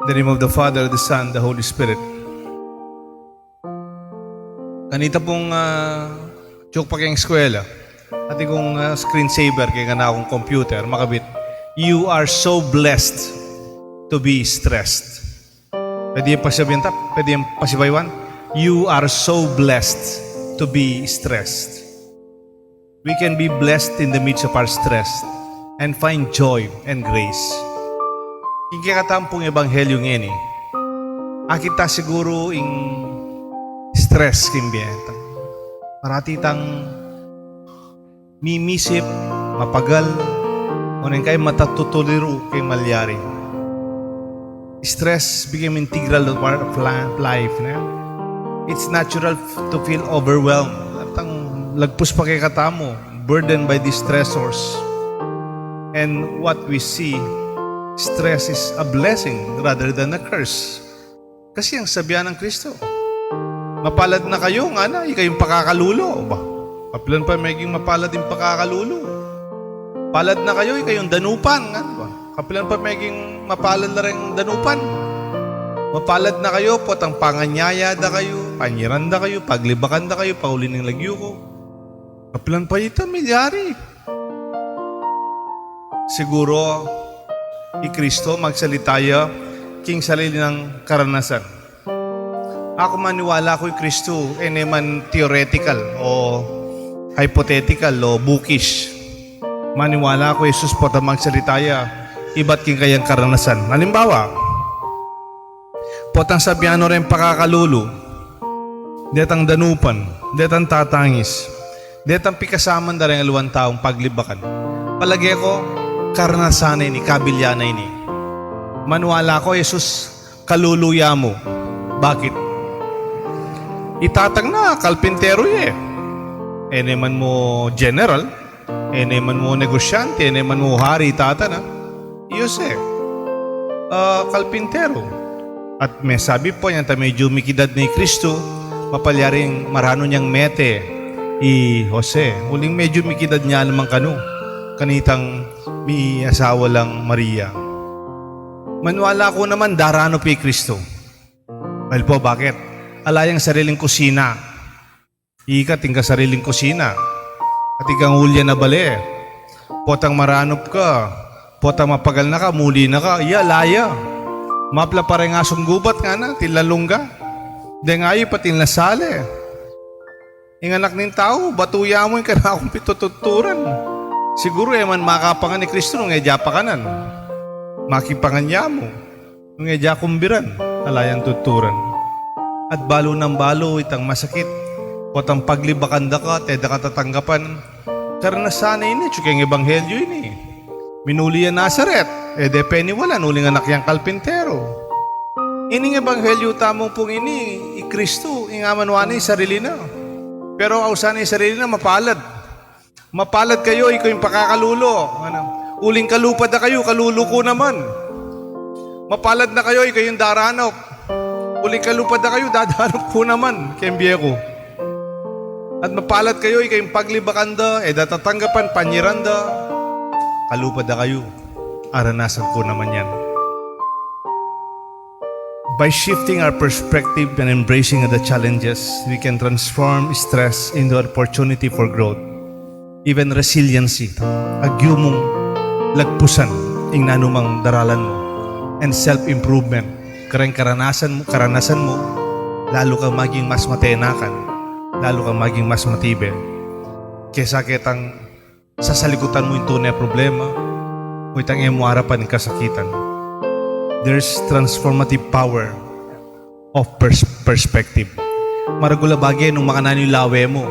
In the name of the Father, the Son, the Holy Spirit. Kanita pong joke pa kayong eskwela. Ati kong screensaver kaya nga na akong computer, makabit. You are so blessed to be stressed. Pwede yung pasabihin tap? Pwede yung pasibaywan? You are so blessed to be stressed. We can be blessed in the midst of our stress and find joy and grace. Kikatampong ebanghelyo ngayon eh. Akita siguro ing stress kimbieta. Parati tang mimisip, mapagal, unin kay matatutuliro kay malyari. Stress became integral part of life. Na? It's natural to feel overwhelmed. Tang lagpus pa kay katamo, burdened by these stressors. And what we see, stress is a blessing rather than a curse. Kasi ang sabihan ng Kristo, mapalad na kayo, nga na, ikayong pakakalulo. Ba? Kapilan pa maging mapalad yung pakakalulo. Palad na kayo, ikayong danupan. Nga ba? Kapilan pa maging mapalad na rin danupan. Mapalad na kayo, potang panganyaya da kayo, panyiran da kayo, paglibakan da kayo, paulin ng lagyo ko. Kapilan pa ito, milyari. Siguro, Kristo magsalitaya king sarili ng karanasan. Ako maniwala ko Kristo man theoretical o hypothetical o bookish. Maniwala ko Jesus po ta magsalitaya iba't king kayang karanasan. Halimbawa, potang sabiano rin pakakalulo, detang danupan, detang tatangis, detang pikasaman da rin aluwan taong paglibakan. Palagi ko, karanasan ni kabilyana ini. Manuwala ko, Jesus, kaluluya mo. Bakit? Itatang na, kalpintero eh. Eneman mo general, eneman mo negosyante, eneman mo hari, tata na. Iyos eh. Kalpintero. At may sabi po niya, medyo mikidad ni Kristo, mapalyaring marano niyang mete, Jose. Uling medyo mikidad niya lamang kanu. Kanitang may asawa lang Maria. Manuwala ko naman darano pi Kristo. Well po, bakit? Alayang sariling kusina. Ikat tingka sariling kusina. At ikang hulya na bali. Potang maranop ka. Potang mapagal na ka, muli na ka. Iya, laya. Mapla pa rin asong gubat nga na, tilalungga. Dengayo pa tinlasale. Inganak ng tao, batuya mo yung kanakong pitututuran. Siguro man makapangan ni Kristo nung edya pa kanan. Makipangan niya mo. Nung edya kumbiran, alayang tuturan. At balo ng balo itang masakit. Potang paglibakan da ka, teda ka tatanggapan. Karanasan ini, tsukeng ebanghelyo ini. Minuli yan Nazaret, depeni wala, nuling anak yang kalpintero. Ining ebanghelyo tamong pong ini, Kristo, ingamanwani sarili na. Pero ausan ni sarili na mapalad. Mapalad kayo, ikaw yung pakakalulo. Uling kalupad na kayo, kaluluko naman. Mapalad na kayo, ikaw yung daranop. Uling kalupad na kayo, dadanop ko naman. Kembye ko. At mapalad kayo, ikaw yung paglibakan da, datatanggapan, panyiran da. Kalupad na kayo, aranasan ko naman yan. By shifting our perspective and embracing the challenges, we can transform stress into an opportunity for growth. Even resiliency, agyumong lagpusan ing nanumang daralan mo, and self-improvement, karanasan mo, lalo kang maging mas matenakan, lalo kang maging mas matibe. Kesa kitang sasalikutan mo yung tunay problema, o itang imo harapan ng kasakitan. There's transformative power of perspective. Maragula bagay nung makananilawe mo,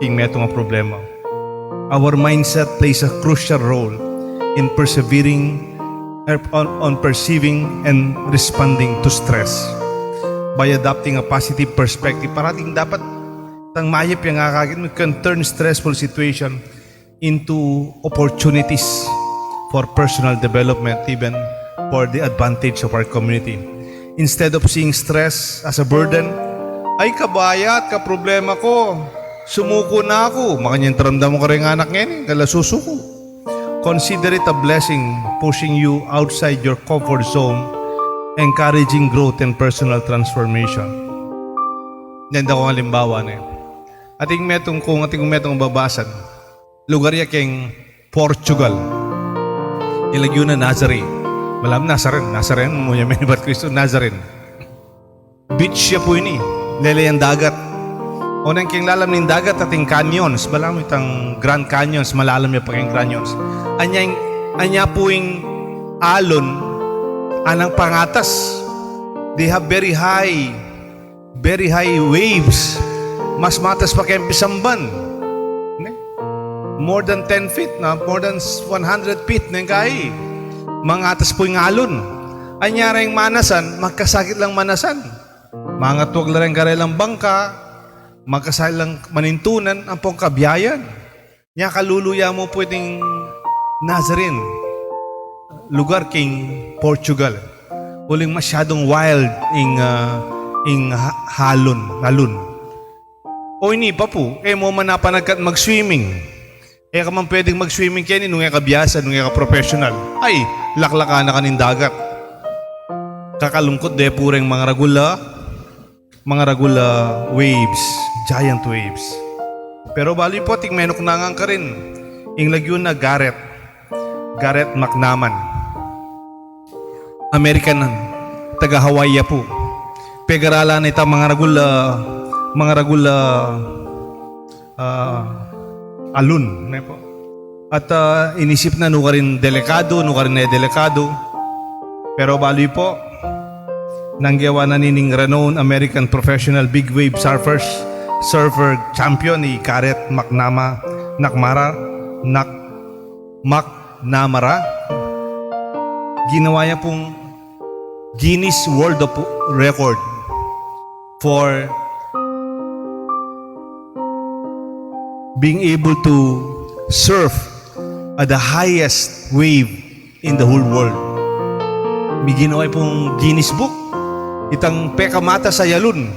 ing meto nga problema. Our mindset plays a crucial role in persevering on perceiving and responding to stress. By adopting a positive perspective, parating dapat tang mayip yung akagin, we can turn stressful situation into opportunities for personal development, even for the advantage of our community. Instead of seeing stress as a burden, ay kabayat ka problema ko. Sumuko na ako. Makanyang taramdam mo ka rin anak ngayon, kala susuko. Consider it a blessing pushing you outside your comfort zone encouraging growth and personal transformation. Ganda ko ang halimbawa na yun. Kung ating metong babasan, lugar ya keng Portugal. Ilagyo na Nazareth. Malam Nazareth, muya menibat Kristo, Nazareth. Beach siya po ini, lele ang dagat. Unang keng lalam ng dagat ating canyons, malam itang Grand Canyons, malalam niya pa keng canyons. Anya po yung alon, anang pangatas. They have very high waves. Mas matas pa kayong pisamban. More than 10 feet na, more than 100 feet na yung kahi. Mga atas po yung alon. Anyara yung manasan, magkasakit lang manasan. Mga tuwag lang karelang bangka, magkasakit lang manintunan, ang pong kabiyayan. Nya kaluluya mo pwedeng Nazarene, lugar king Portugal. Uling masyadong wild ing halon. O ini pa po, mo manapanagkat mag-swimming. Ka man pwedeng mag-swimming kaya nung kabiyasa, nung ka-professional. Ay, laklaka na kanin dagat. Kakalungkot de pureng mga ragula waves, giant waves. Pero bali po, tingmenok nangang ka rin. Ing lagyon na Garrett McNaman. American, taga Hawaii po. Pegaralan ita mga ragula alun. Po. At inisip na nuka rin delikado. Pero bali po, nanggawa na nining renowned American professional big wave surfer champion ni Garrett McNamara. Ginawa niya pong Guinness World of Record for being able to surf at the highest wave in the whole world. May ginawa pong Guinness Book. Itang pekamata sa yalun.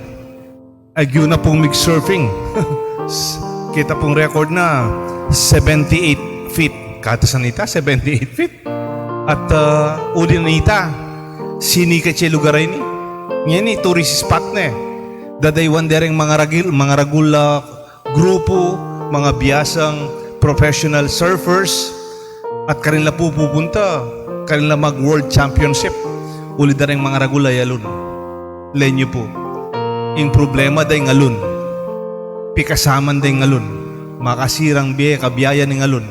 Agyo na pong mig-surfing. Kita pong record na 78 feet. Katasan nita, 78 feet. At uli na nita, sinika siya lugar ini. Ngayon tourist spot na eh. Dadaywan dereng mga ragula grupo, mga biyasang professional surfers, at kanila po pupunta, kanila mag-world championship. Uli dereng mga ragula yalun. Lenyo po. Yung problema day ngalun. Pikasaman day ngalun. Makasirang kabiyaya ng ngalun.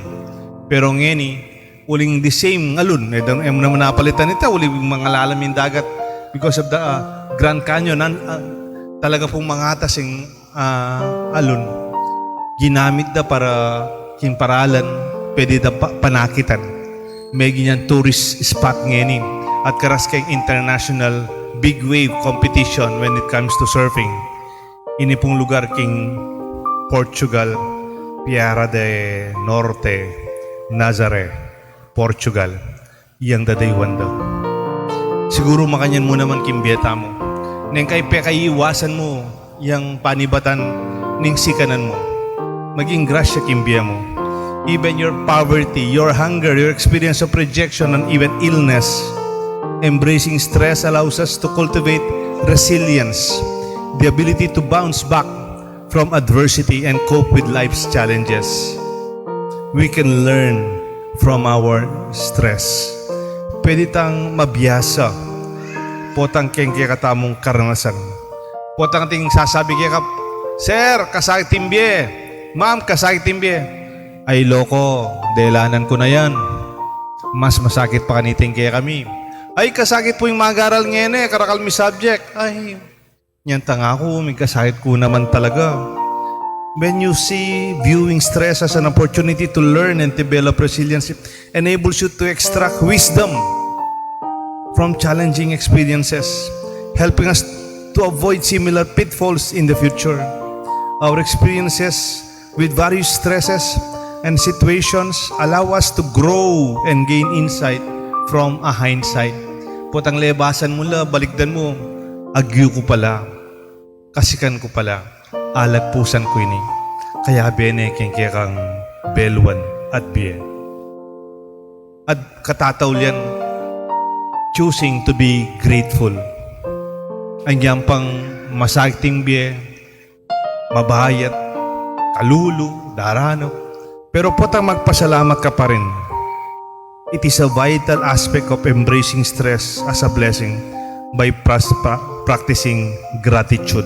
Pero ngeni, uling the same ngalun. Naman napalitan ito, uling mga lalamin dagat because of the Grand Canyon. Talaga pong mga atas yung alun. Ginamit da para yung paralan, pwede da panakitan. May ganyan tourist spot ngeni. At karas kayong international big wave competition when it comes to surfing. Ini pong lugar king Portugal, Piara de Norte, Nazareth, Portugal. Iyang dadaywan daw. Siguro makanyan mo naman kimbiyeta mo. Neng kay iwasan mo yang panibatan ning sikanan mo. Maging grasya kimbiya mo. Even your poverty, your hunger, your experience of rejection, and even illness, embracing stress allows us to cultivate resilience, the ability to bounce back from adversity and cope with life's challenges. We can learn from our stress. Pwede tang mabiyasa. Potang keng katamong karanasan. Potang ting sasabi kaya Sir, kasakit timbye. Ma'am, kasakit timbye. Ay loko, delanan ko na yan. Mas masakit pa kaniting kaya kami. Ay, kasakit po yung magaral ngayon karakal mi subject. Ay, yan tanga ko, may kasakit ko naman talaga. When you see viewing stress as an opportunity to learn and develop resilience, it enables you to extract wisdom from challenging experiences, helping us to avoid similar pitfalls in the future. Our experiences with various stresses and situations allow us to grow and gain insight from a hindsight. Potang lebasan mo la, balikdan mo, agyo ko pala, kasikan ko pala, alagpusan ko ini. Kaya bene keng kang belwan at biye. At katataw yan, choosing to be grateful. Ang pang masakting biye, mabayat, kalulu, darano. Pero potang magpasalamat ka pa rin. It is a vital aspect of embracing stress as a blessing by practicing gratitude.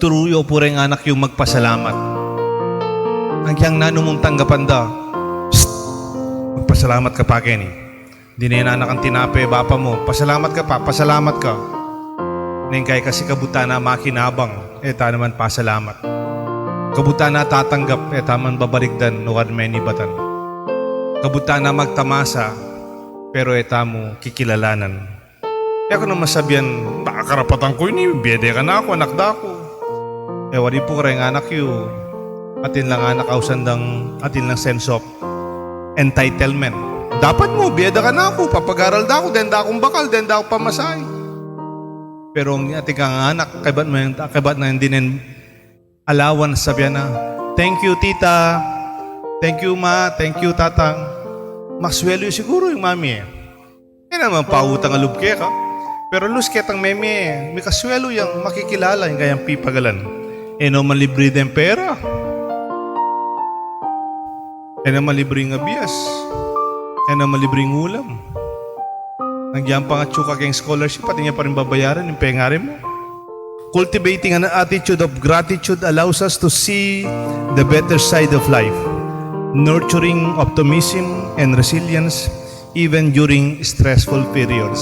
Turuyo po rin anak yung magpasalamat. Ang nanumong tanggapan da, magpasalamat ka pa Kenny. Di na yan anak ang tinape, bapa mo, pasalamat ka pa, pasalamat ka. Nengkay kasi kabuta na makinabang, ta naman pasalamat. Kabuta na tatanggap, taman babaligdan, nuwad may nibatan. Kabuta na magtamasa, pero mo kikilalanan. Kaya ko na masabihan, baka karapatan ko yun, biyede ka na ako, anak da ako. Wadi po karang anak yun, atin lang anak ausandang, atin lang sense of entitlement. Dapat mo, biyeda ka na ako, papag-aral da ako, denda akong bakal, denda ako pamasay. Pero ang ating kang anak, kaibat na hindi nin allowance, sabihan na, thank you tita, thank you ma, thank you tatang. Makswelo siguro yung mami eh. Kaya naman pautang alubke ka. Pero lusketang meme, may kaswelo yung makikilala yung kayang pipagalan. Naman libre din pera. Naman libre ng abiyas. Naman libre ng ulam. Nagyan pa nga tsuka kayong scholarship, pati niya pa rin babayaran yung pengari mo. Cultivating an attitude of gratitude allows us to see the better side of life, nurturing optimism and resilience even during stressful periods.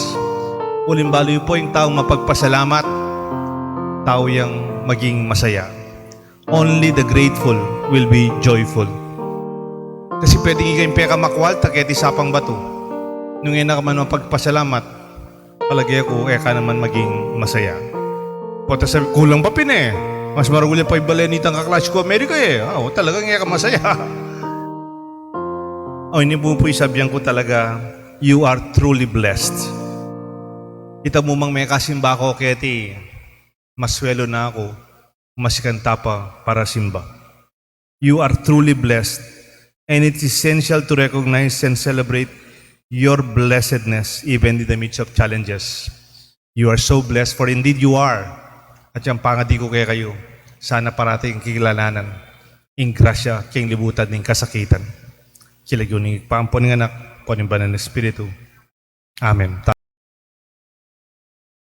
Ulimbalo po yung taong mapagpasalamat, tao yung maging masaya. Only the grateful will be joyful. Kasi pwedeng ikayong peka makwal, taketi sapang bato. Nung ina ka man mapagpasalamat, palagi ako, ka naman maging masaya. Pota sabi, kulang pa mas marugulya pa ibalenitang kaklas ko Amerika talagang ka masaya. Ini po isabihan ko talaga, you are truly blessed. Kita mo mang may kasimba ko, keti, maswelo na ako, masikanta pa para simba. You are truly blessed, and it's essential to recognize and celebrate your blessedness even in the midst of challenges. You are so blessed, for indeed you are. At yung pangadi ko kaya kayo, sana parating kikilalanan, in grasya, king libutan ng kasakitan. Kilagyo ni paampon ng anak, po ng banal na Espiritu. Amen.